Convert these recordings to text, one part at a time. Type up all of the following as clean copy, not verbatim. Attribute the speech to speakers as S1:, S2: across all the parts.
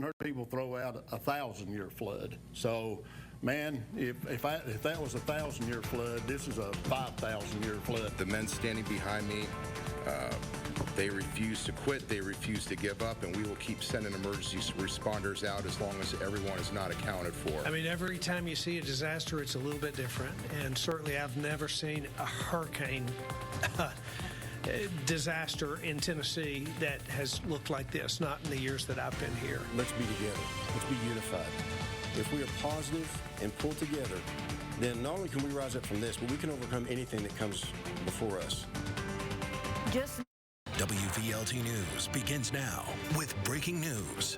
S1: heard people throw out a 1,000-year flood. So, man, if that was a 1,000-year flood, this is a 5,000-year flood.
S2: The men standing behind me, they refuse to quit, they refuse to give up, and we will keep sending emergency responders out as long as everyone is not accounted for.
S3: I mean, every time you see a disaster, it's a little bit different, and certainly I've never seen a hurricane disaster in Tennessee that has looked like this, not in the years that I've been here.
S4: Let's be together. Let's be unified. If we are positive and pull together, then not only can we rise up from this, but we can overcome anything that comes before us.
S5: WVLT News begins now with breaking news.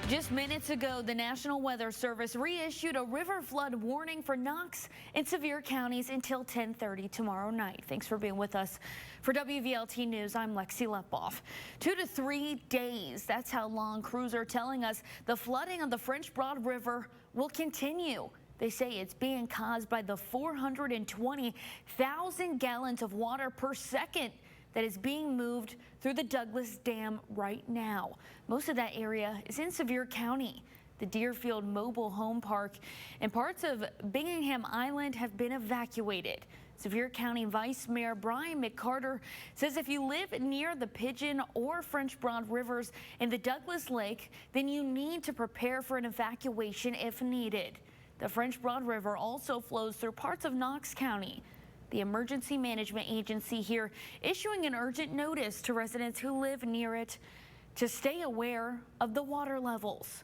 S6: Just minutes ago, the National Weather Service reissued a river flood warning for Knox and Sevier counties until 10:30 tomorrow night. Thanks for being with us. For WVLT News, I'm Lexi Lepoff. 2 to 3 days, that's how long crews are telling us the flooding on the French Broad River will continue. They say it's being caused by the 420,000 gallons of water per second that is being moved through the Douglas Dam right now. Most of that area is in Sevier County. The Deerfield Mobile Home Park and parts of Bingham Island have been evacuated. Sevier County Vice Mayor Brian McCarter says if you live near the Pigeon or French Broad Rivers in the Douglas Lake, then you need to prepare for an evacuation if needed. The French Broad River also flows through parts of Knox County. The Emergency Management Agency here issuing an urgent notice to residents who live near it to stay aware of the water levels.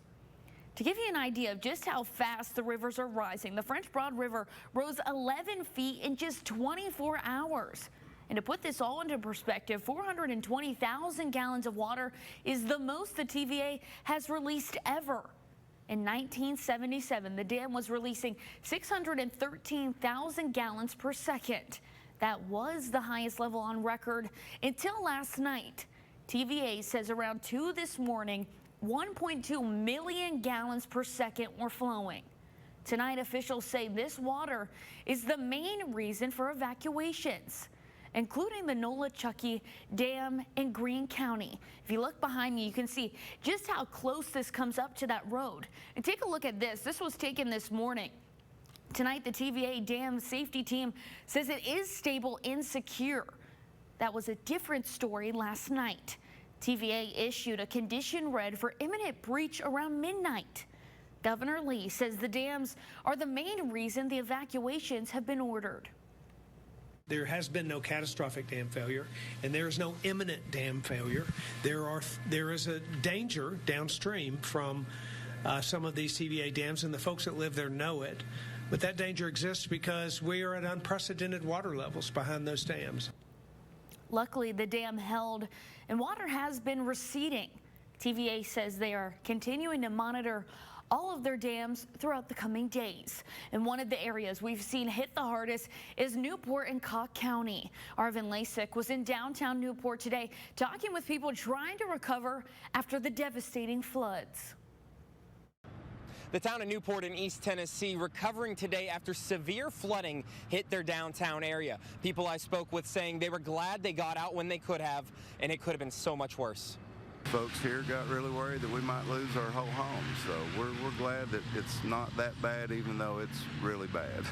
S6: To give you an idea of just how fast the rivers are rising, the French Broad River rose 11 feet in just 24 hours. And to put this all into perspective, 420,000 gallons of water is the most the TVA has released ever. In 1977, the dam was releasing 613,000 gallons per second. That was the highest level on record until last night. TVA says around 2 this morning, 1.2 million gallons per second were flowing. Tonight, officials say this water is the main reason for evacuations, including the Nolichucky Dam in Greene County. If you look behind me, you can see just how close this comes up to that road. And take a look at this. This was taken this morning. Tonight, the TVA Dam Safety Team says it is stable and secure. That was a different story last night. TVA issued a condition red for imminent breach around midnight. Governor Lee says the dams are the main reason the evacuations have been ordered.
S3: There has been no catastrophic dam failure, and there is no imminent dam failure. There is a danger downstream from some of these TVA dams, and the folks that live there know it. But that danger exists because we are at unprecedented water levels behind those dams.
S6: Luckily, the dam held, and water has been receding. TVA says they are continuing to monitor all of their dams throughout the coming days. And one of the areas we've seen hit the hardest is Newport and Cocke County. Arvin Lasik was in downtown Newport today talking with people trying to recover after the devastating floods.
S7: The town of Newport in East Tennessee recovering today after severe flooding hit their downtown area. People I spoke with saying they were glad they got out when they could have, and it could have been so much worse.
S8: Folks here got really worried that we might lose our whole home, so we're glad that it's not that bad, even though it's really bad.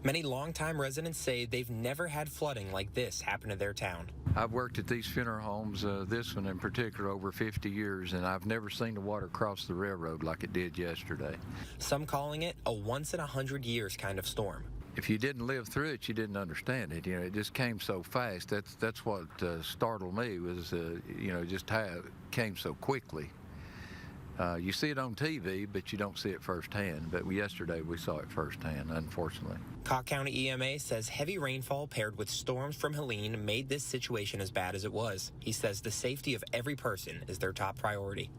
S7: Many longtime residents say they've never had flooding like this happen to their town.
S9: I've worked at these funeral homes, this one in particular, over 50 years, and I've never seen the water cross the railroad like it did yesterday.
S7: Some calling it a once-in-100-years kind of storm.
S9: If you didn't live through it, you didn't understand it. You know, it just came so fast. That's what startled me was, just how it came so quickly. You see it on TV, but you don't see it firsthand. But yesterday we saw it firsthand, unfortunately.
S7: Cocke County EMA says heavy rainfall paired with storms from Helene made this situation as bad as it was. He says the safety of every person is their top priority.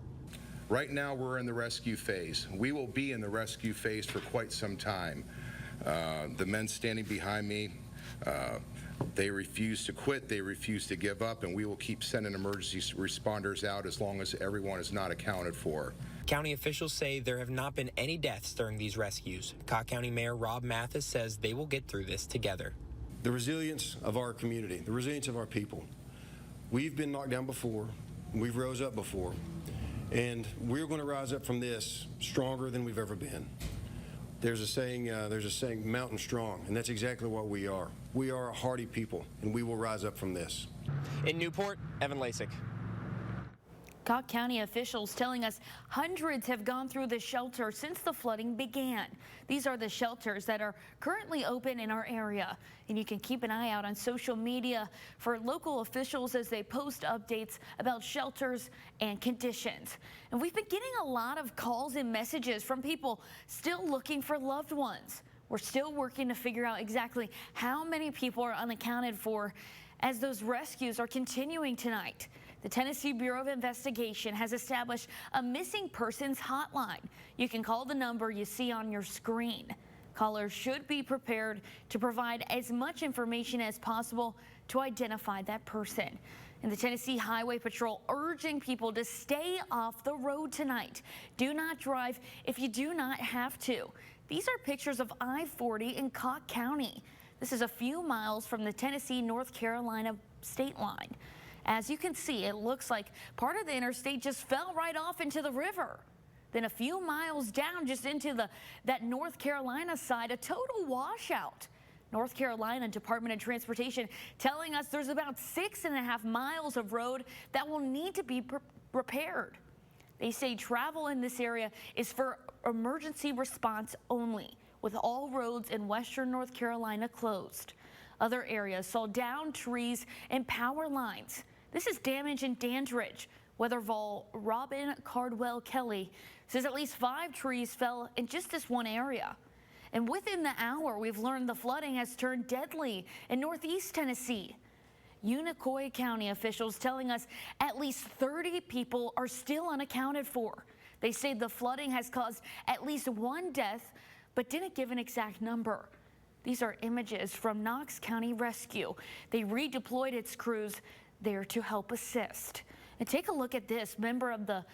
S2: Right now we're in the rescue phase. We will be in the rescue phase for quite some time. The men standing behind me, they refuse to quit, they refuse to give up, and we will keep sending emergency responders out as long as everyone is not accounted for.
S7: County officials say there have not been any deaths during these rescues. Cocke County Mayor Rob Mathis says they will get through this together.
S4: The resilience of our community, the resilience of our people. We've been knocked down before, we've rose up before, And we're going to rise up from this stronger than we've ever been. There's a saying, mountain strong, and that's exactly what we are. We are a hardy people, and we will rise up from this.
S7: In Newport, Evan Lasik.
S6: Cobb County officials telling us hundreds have gone through the shelter since the flooding began. These are the shelters that are currently open in our area. And you can keep an eye out on social media for local officials as they post updates about shelters and conditions. And we've been getting a lot of calls and messages from people still looking for loved ones. We're still working to figure out exactly how many people are unaccounted for as those rescues are continuing tonight. The Tennessee Bureau of Investigation has established a missing persons hotline. You can call the number you see on your screen. Callers should be prepared to provide as much information as possible to identify that person. And the Tennessee Highway Patrol urging people to stay off the road tonight. Do not drive if you do not have to. These are pictures of I-40 in Cobb County. This is a few miles from the Tennessee-North Carolina state line. As you can see, it looks like part of the interstate just fell right off into the river. Then a few miles down, just into that North Carolina side, a total washout. North Carolina Department of Transportation telling us there's about 6.5 miles of road that will need to be repaired. They say travel in this area is for emergency response only, with all roads in western North Carolina closed. Other areas saw downed trees and power lines. This is damage in Dandridge. Weatherville Robin Cardwell Kelly says at least 5 trees fell in just this one area. And within the hour, we've learned the flooding has turned deadly in northeast Tennessee. Unicoi County officials telling us at least 30 people are still unaccounted for. They say the flooding has caused at least 1 death, but didn't give an exact number. These are images from Knox County Rescue. They redeployed its crews there to help assist. And take a look at this. Member of the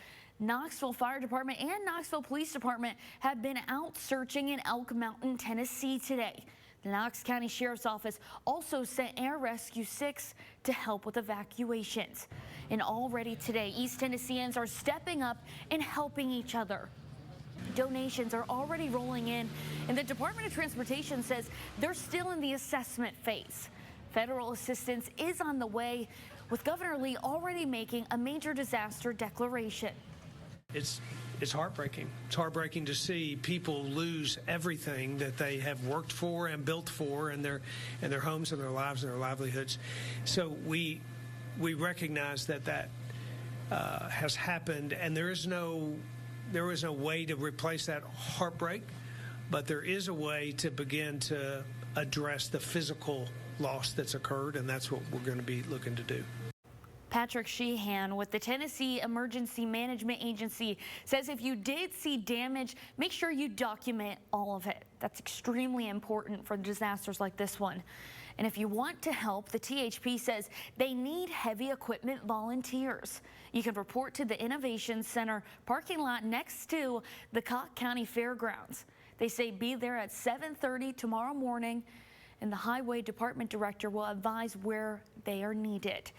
S6: Knoxville Fire Department and Knoxville Police Department have been out searching in Elk Mountain, Tennessee today. The Knox County Sheriff's Office also sent Air Rescue 6 to help with evacuations. And already today, East Tennesseans are stepping up and helping each other. Donations are already rolling in, and the Department of Transportation says they're still in the assessment phase. Federal assistance is on the way, with Governor Lee already making a major disaster declaration.
S3: It's heartbreaking. It's heartbreaking to see people lose everything that they have worked for and built for in their homes and their lives and their livelihoods. So we recognize that has happened, and there is no way to replace that heartbreak, but there is a way to begin to address the physical loss that's occurred, and that's what we're going to be looking to do.
S6: Patrick Sheehan with the Tennessee Emergency Management Agency says if you did see damage, make sure you document all of it. That's extremely important for disasters like this one. And if you want to help, the THP says they need heavy equipment volunteers. You can report to the Innovation Center parking lot next to the Cobb County Fairgrounds. They say be there at 7:30 tomorrow morning, and the Highway Department Director will advise where they are needed.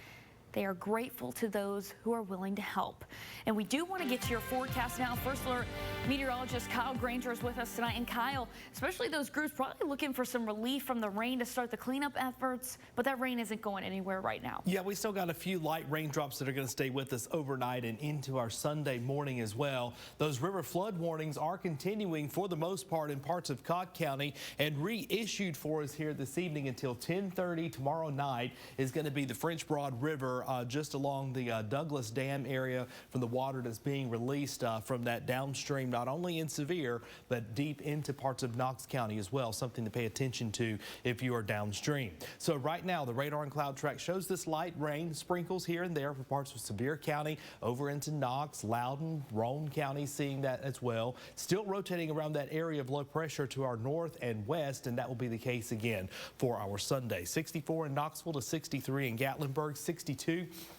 S6: They are grateful to those who are willing to help. And we do want to get to your forecast now. First Alert meteorologist Kyle Granger is with us tonight. And Kyle, especially those groups probably looking for some relief from the rain to start the cleanup efforts, but that rain isn't going anywhere right now.
S10: Yeah, we still got a few light raindrops that are going to stay with us overnight and into our Sunday morning as well. Those river flood warnings are continuing for the most part in parts of Cobb County and reissued for us here this evening until 10:30 tomorrow night is going to be the French Broad River just along the Douglas Dam area from the water that's being released from that downstream, not only in Sevier, but deep into parts of Knox County as well, something to pay attention to if you are downstream. So right now, the radar and cloud track shows this light rain sprinkles here and there for parts of Sevier County over into Knox, Loudoun, Roane County, seeing that as well. Still rotating around that area of low pressure to our north and west, and that will be the case again for our Sunday. 64 in Knoxville to 63 in Gatlinburg, 62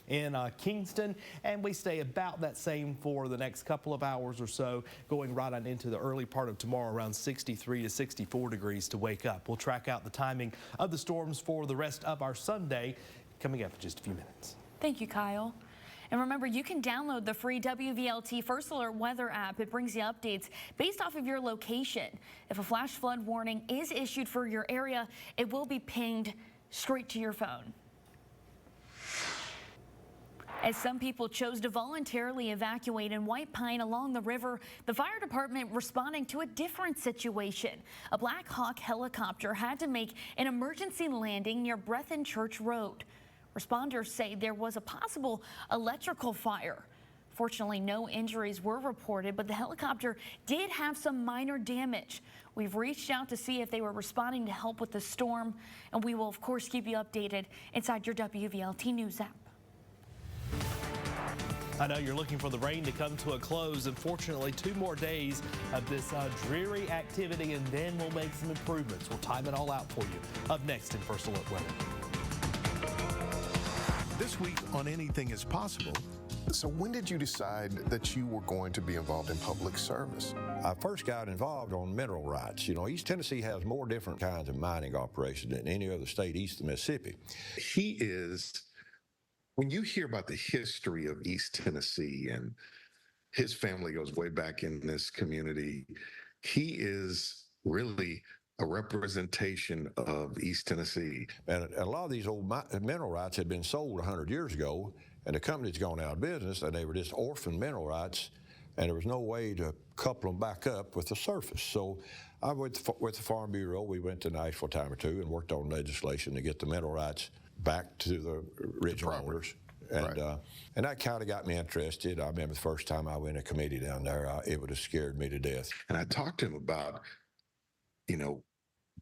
S10: in Kingston, and we stay about that same for the next couple of hours or so, going right on into the early part of tomorrow, around 63 to 64 degrees to wake up. We'll track out the timing of the storms for the rest of our Sunday coming up in just a few minutes.
S6: Thank you, Kyle. And remember, you can download the free WVLT First Alert weather app. It brings you updates based off of your location. If a flash flood warning is issued for your area, it will be pinged straight to your phone. As some people chose to voluntarily evacuate in White Pine along the river, the fire department responding to a different situation. A Black Hawk helicopter had to make an emergency landing near Breathen Church Road. Responders say there was a possible electrical fire. Fortunately, no injuries were reported, but the helicopter did have some minor damage. We've reached out to see if they were responding to help with the storm, and we will, of course, keep you updated inside your WVLT News app.
S10: I know you're looking for the rain to come to a close. Unfortunately, 2 more days of this dreary activity, and then we'll make some improvements. We'll time it all out for you. Up next in First Alert Weather.
S11: This week on Anything is Possible. So when did you decide that you were going to be involved in public service?
S12: I first got involved on mineral rights. You know, East Tennessee has more different kinds of mining operations than any other state east of Mississippi.
S11: He is, when you hear about the history of East Tennessee, and his family goes way back in this community, he is really a representation of East Tennessee.
S12: And a lot of these old mineral rights had been sold 100 years ago, and the company's gone out of business, and they were just orphan mineral rights, and there was no way to couple them back up with the surface. So I went with the Farm Bureau. We went to Nashville a time or two and worked on legislation to get the mineral rights back to the original owners. And,
S11: right.
S12: And that kind of got me interested. I remember the first time I went in a committee down there, it would have scared me to death.
S11: And I talked to him about, you know,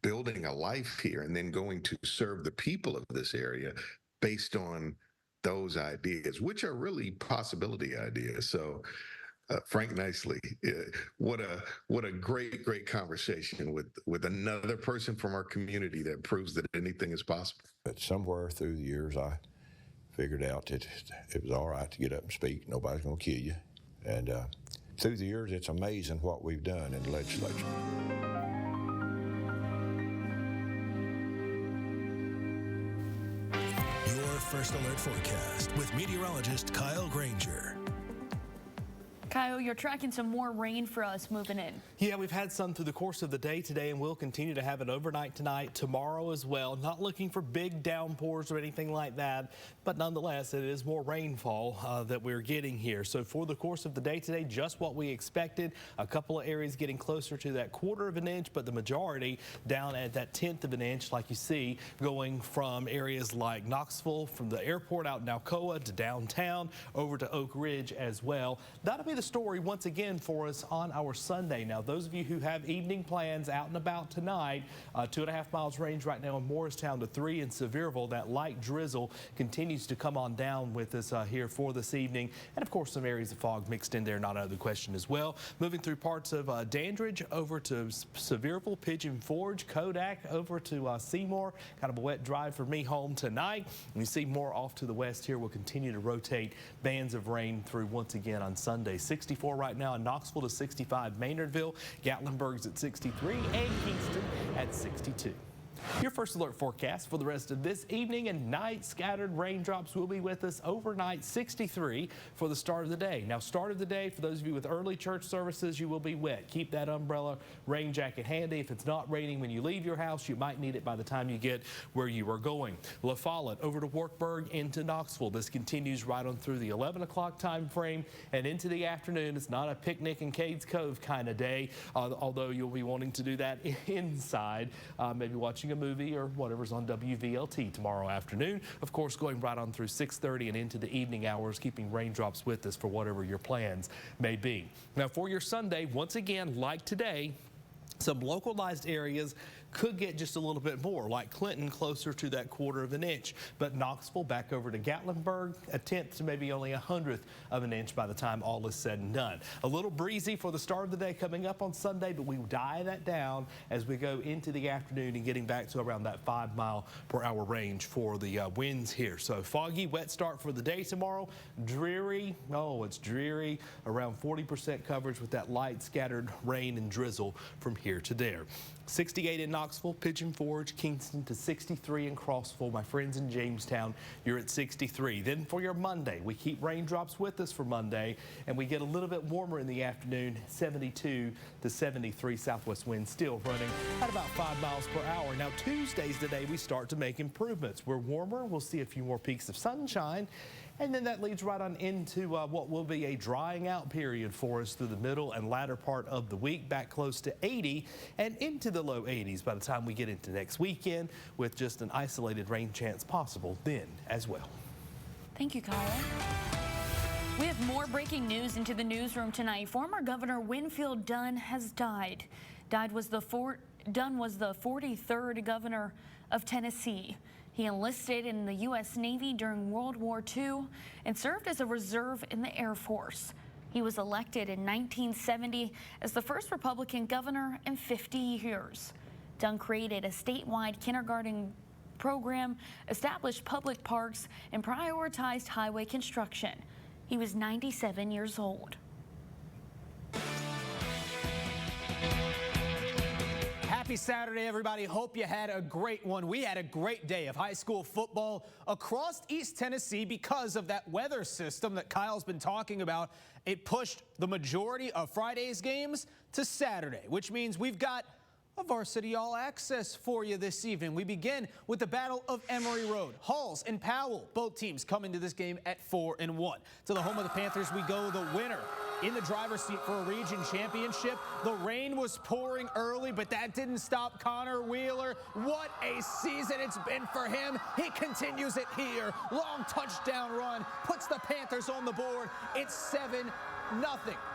S11: building a life here and then going to serve the people of this area based on those ideas, which are really possibility ideas. So Frank Nicely, what a great conversation with another person from our community that proves that anything is possible.
S12: But somewhere through the years, I figured out that it was all right to get up and speak. Nobody's going to kill you. And through the years, it's amazing what we've done in the legislature.
S5: First Alert Forecast with meteorologist Kyle Granger.
S6: Kyle, you're tracking some more rain for us moving in.
S10: Yeah, we've had some through the course of the day today, and we'll continue to have it overnight tonight, tomorrow as well. Not looking for big downpours or anything like that, but nonetheless, it is more rainfall that we're getting here. So for the course of the day today, just what we expected. A couple of areas getting closer to that 1/4 of an inch, but the majority down at that 1/10 of an inch, like you see, going from areas like Knoxville, from the airport out in Alcoa to downtown, over to Oak Ridge as well. That'll be the story once again for us on our Sunday. Now, those of you who have evening plans out and about tonight, 2.5 miles range right now in Morristown to 3 in Sevierville. That light drizzle continues to come on down with us here for this evening. And of course, some areas of fog mixed in there, not out of the question as well. Moving through parts of Dandridge over to Sevierville, Pigeon Forge, Kodak over to Seymour. Kind of a wet drive for me home tonight. And you see more off to the west here. We'll continue to rotate bands of rain through once again on Sunday. 64 right now in Knoxville to 65 Maynardville. Gatlinburg's at 63 and Kingston at 62. Your First Alert forecast for the rest of this evening and night. Scattered raindrops will be with us overnight. 63 for the start of the day. Now, start of the day, for those of you with early church services, you will be wet. Keep that umbrella, rain jacket handy. If it's not raining when you leave your house, you might need it by the time you get where you are going. La Follette over to Wartburg into Knoxville. This continues right on through the 11 o'clock time frame and into the afternoon. It's not a picnic in Cades Cove kind of day, although you'll be wanting to do that inside, maybe watching a movie or whatever's on WVLT tomorrow afternoon. Of course, going right on through 6:30 and into the evening hours, keeping raindrops with us for whatever your plans may be. Now, for your Sunday, once again, like today, some localized areas could get just a little bit more, like Clinton closer to that 1/4 of an inch, but Knoxville back over to Gatlinburg, 1/10 to maybe only 1/100 of an inch by the time all is said and done. A little breezy for the start of the day coming up on Sunday, but we die that down as we go into the afternoon and getting back to around that 5 mile per hour range for the winds here. So foggy, wet start for the day tomorrow. Dreary, oh, it's dreary, around 40% coverage with that light scattered rain and drizzle from here to there. 68 in Knoxville. Knoxville, Pigeon Forge, Kingston to 63 in Crossville. My friends in Jamestown, you're at 63. Then for your Monday, we keep raindrops with us for Monday, and we get a little bit warmer in the afternoon, 72 to 73. Southwest winds still running at about 5 miles per hour. Now, Tuesdays today, we start to make improvements. We're warmer. We'll see a few more peaks of sunshine. And then that leads right on into what will be a drying out period for us through the middle and latter part of the week, back close to 80 and into the low 80s by the time we get into next weekend, with just an isolated rain chance possible then as well.
S6: Thank you, Kyle. We have more breaking news into the newsroom tonight. Former Governor Winfield Dunn has died. Dunn was the 43rd governor of Tennessee. He enlisted in the U.S. Navy during World War II and served as a reserve in the Air Force. He was elected in 1970 as the first Republican governor in 50 years. Dunn created a statewide kindergarten program, established public parks, and prioritized highway construction. He was 97 years old.
S13: Happy Saturday, everybody. Hope you had a great one. We had a great day of high school football across East Tennessee because of that weather system that Kyle's been talking about. It pushed the majority of Friday's games to Saturday, which means we've got a varsity all access for you this evening. We begin with the Battle of Emory Road. Halls and Powell, both teams come into this game at 4-1. To the home of the Panthers we go, the winner in the driver's seat for a region championship. The rain was pouring early, but that didn't stop Connor Wheeler. What a season it's been for him. He continues it here. Long touchdown run, puts the Panthers on the board. It's 7-0.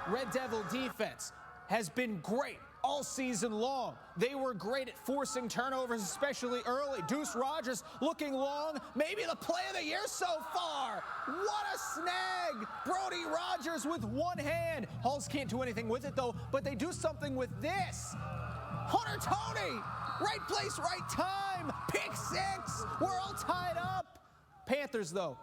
S13: Red Devil defense has been great all season long. They were great at forcing turnovers, especially early. Deuce Rogers looking long, maybe the play of the year so far. What a snag! Brody Rogers with one hand. Halls can't do anything with it though, but they do something with this. Hunter Tony, right place, right time. Pick six. We're all tied up. Panthers though,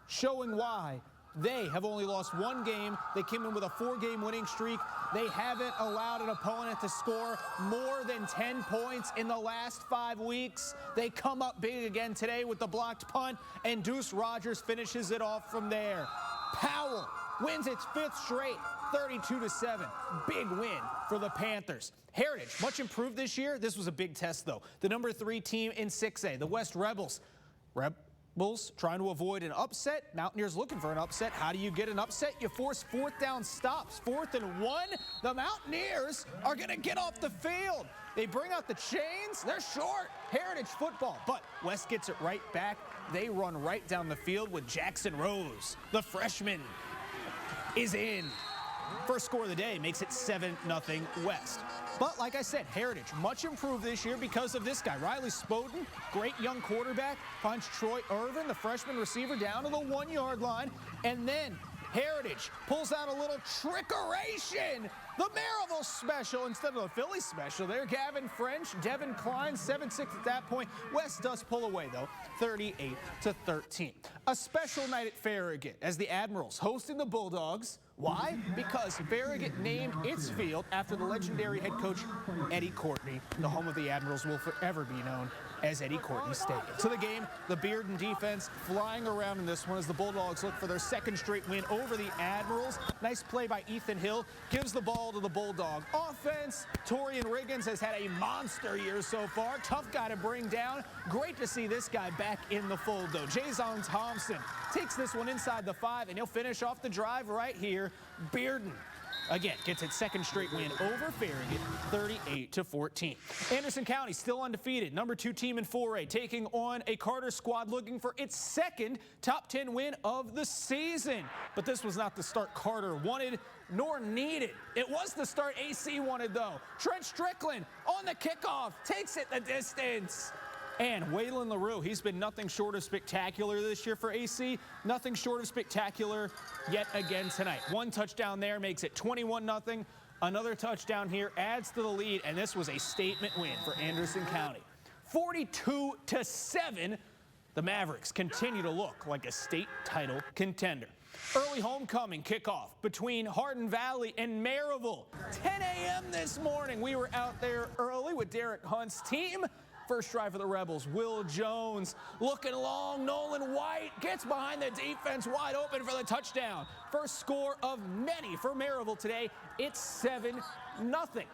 S13: showing why. They have only lost one game. They came in with a 4-game winning streak. They haven't allowed an opponent to score more than 10 points in the last 5 weeks. They come up big again today with the blocked punt, and Deuce Rogers finishes it off from there. Powell wins its 5th straight, 32-7. Big win for the Panthers. Heritage, much improved this year. This was a big test, though. The number 3 team in 6A, the West Rebels. Bulls trying to avoid an upset. Mountaineers looking for an upset. How do you get an upset? You force 4th down stops. 4th and 1. The Mountaineers are going to get off the field. They bring out the chains. They're short. Heritage football. But West gets it right back. They run right down the field with Jackson Rose. The freshman is in. First score of the day makes it 7-0 West. But like I said, Heritage much improved this year because of this guy, Riley Spoden, great young quarterback, finds Troy Irvin, the freshman receiver, down to the 1-yard line. And then Heritage pulls out a little trickeration. The Maryville special instead of the Philly special there. Gavin French, Devin Klein, 7-6 at that point. West does pull away, though, 38-13. A special night at Farragut as the Admirals hosting the Bulldogs. Why? Because Farragut named its field after the legendary head coach Eddie Courtney. The home of the Admirals will forever be known as Eddie Courtney Stadium. To the game, the Bearden defense flying around in this one as the Bulldogs look for their 2nd straight win over the Admirals. Nice play by Ethan Hill, gives the ball to the Bulldog offense. Torian Riggins has had a monster year so far. Tough guy to bring down. Great to see this guy back in the fold, though. Jason Thompson takes this one inside the 5, and he'll finish off the drive right here. Bearden, again, gets its 2nd straight win over Farragut, 38-14. Anderson County still undefeated, number 2 team in 4A, taking on a Carter squad looking for its 2nd top 10 win of the season. But this was not the start Carter wanted nor needed. It was the start AC wanted, though. Trent Strickland on the kickoff takes it the distance. And Waylon LaRue, he's been nothing short of spectacular this year for AC. Nothing short of spectacular yet again tonight. 1 touchdown there makes it 21-0. Another touchdown here adds to the lead, and this was a statement win for Anderson County. 42-7, the Mavericks continue to look like a state title contender. Early homecoming kickoff between Hardin Valley and Maryville. 10 a.m. this morning. We were out there early with Derek Hunt's team. First drive for the Rebels, Will Jones looking long. Nolan White gets behind the defense, wide open for the touchdown. First score of many for Maryville today. It's 7-0.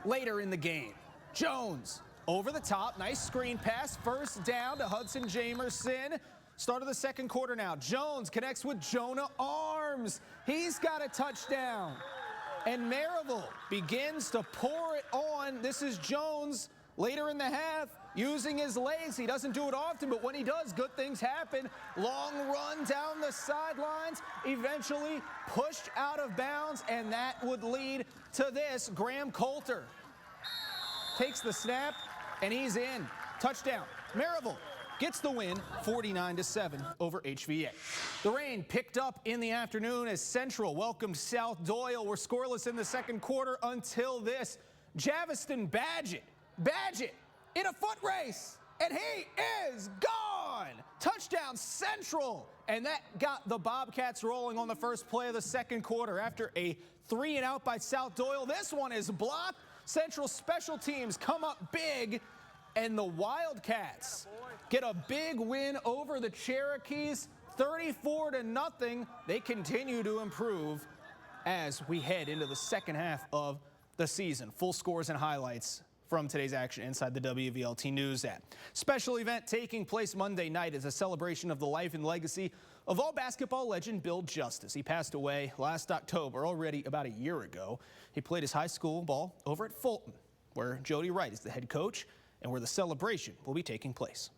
S13: Later in the game, Jones over the top, nice screen pass, first down to Hudson Jamerson. Start of the second quarter now. Jones connects with Jonah Arms. He's got a touchdown. And Maryville begins to pour it on. This is Jones later in the half using his legs. He doesn't do it often, but when he does, good things happen. Long run down the sidelines, eventually pushed out of bounds, and that would lead to this. Graham Coulter takes the snap, and he's in. Touchdown. Maryville gets the win, 49-7 over HVA. The rain picked up in the afternoon as Central welcomed South Doyle. We're scoreless in the second quarter until this. Javiston Badgett in a foot race, and he is gone. Touchdown Central, and that got the Bobcats rolling on the first play of the second quarter. After a 3-and-out by South Doyle, this one is blocked. Central special teams come up big, and the Wildcats get a big win over the Cherokees, 34-0. They continue to improve as we head into the second half of the season. Full scores and highlights from today's action inside the WVLT News app. Special event taking place Monday night is a celebration of the life and legacy of all basketball legend Bill Justice. He passed away last October, already about a year ago. He played his high school ball over at Fulton, where Jody Wright is the head coach and where the celebration will be taking place.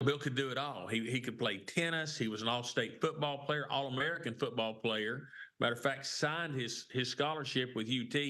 S14: Bill could do it all. He could play tennis. He was an all-state football player, all-American football player. Matter of fact, signed his scholarship with UT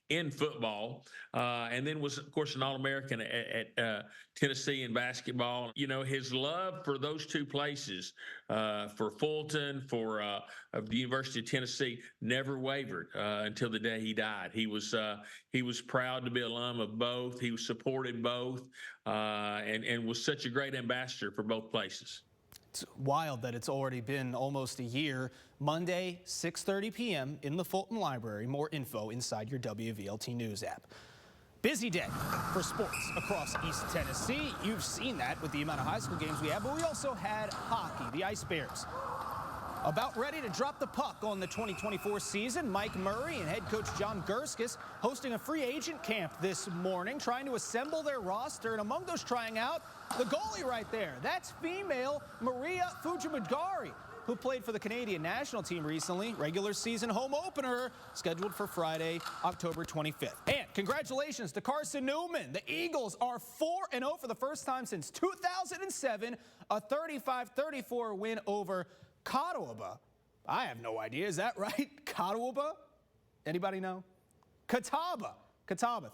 S14: in football, and then was, of course, an All-American at Tennessee in basketball. You know, his love for those two places, for Fulton, for the University of Tennessee, never wavered until the day he died. He was proud to be alum of both. He supported both, and was such a great ambassador for both places.
S13: It's wild that it's already been almost a year. Monday, 6:30 p.m. in the Fulton Library. More info inside your WVLT News app. Busy day for sports across East Tennessee. You've seen that with the amount of high school games we have, but we also had hockey. The Ice Bears about ready to drop the puck on the 2024 season. Mike Murray and head coach John Gurskis hosting a free agent camp this morning, trying to assemble their roster. And among those trying out, the goalie right there. That's female Maria Fujimagari, who played for the Canadian national team recently. Regular season home opener scheduled for Friday, October 25th. And congratulations to Carson Newman. The Eagles are 4-0 for the first time since 2007, a 35-34 win over Catawba. I have no idea. Is that right? Catawba? Anybody know? Catawba.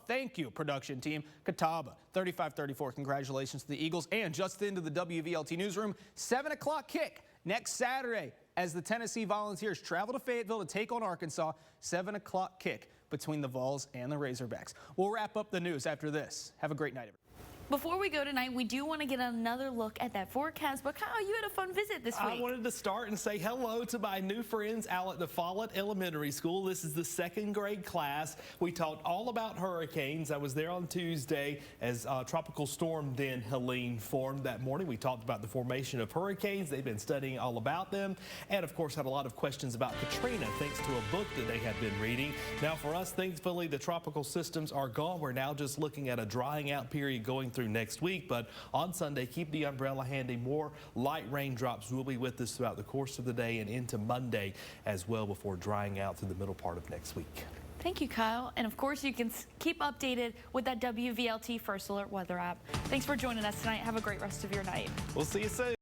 S13: Thank you, production team. Catawba, 35-34. Congratulations to the Eagles. And just into the WVLT newsroom, 7 o'clock kick next Saturday as the Tennessee Volunteers travel to Fayetteville to take on Arkansas. 7 o'clock kick between the Vols and the Razorbacks. We'll wrap up the news after this. Have a great night, everybody.
S6: Before we go tonight, we do want to get another look at that forecast. But Kyle, you had a fun visit this week.
S10: I wanted to start and say hello to my new friends out at the Follett Elementary School. This is the second grade class. We talked all about hurricanes. I was there on Tuesday as Tropical Storm then Helene formed that morning. We talked about the formation of hurricanes. They've been studying all about them. And of course, had a lot of questions about Katrina thanks to a book that they had been reading. Now for us, thankfully, the tropical systems are gone. We're now just looking at a drying out period going through next week, but on Sunday, keep the umbrella handy. More light raindrops will be with us throughout the course of the day and into Monday as well before drying out through the middle part of next week.
S6: Thank you, Kyle. And of course, you can keep updated with that WVLT First Alert weather app. Thanks for joining us tonight. Have a great rest of your night.
S10: We'll see you soon.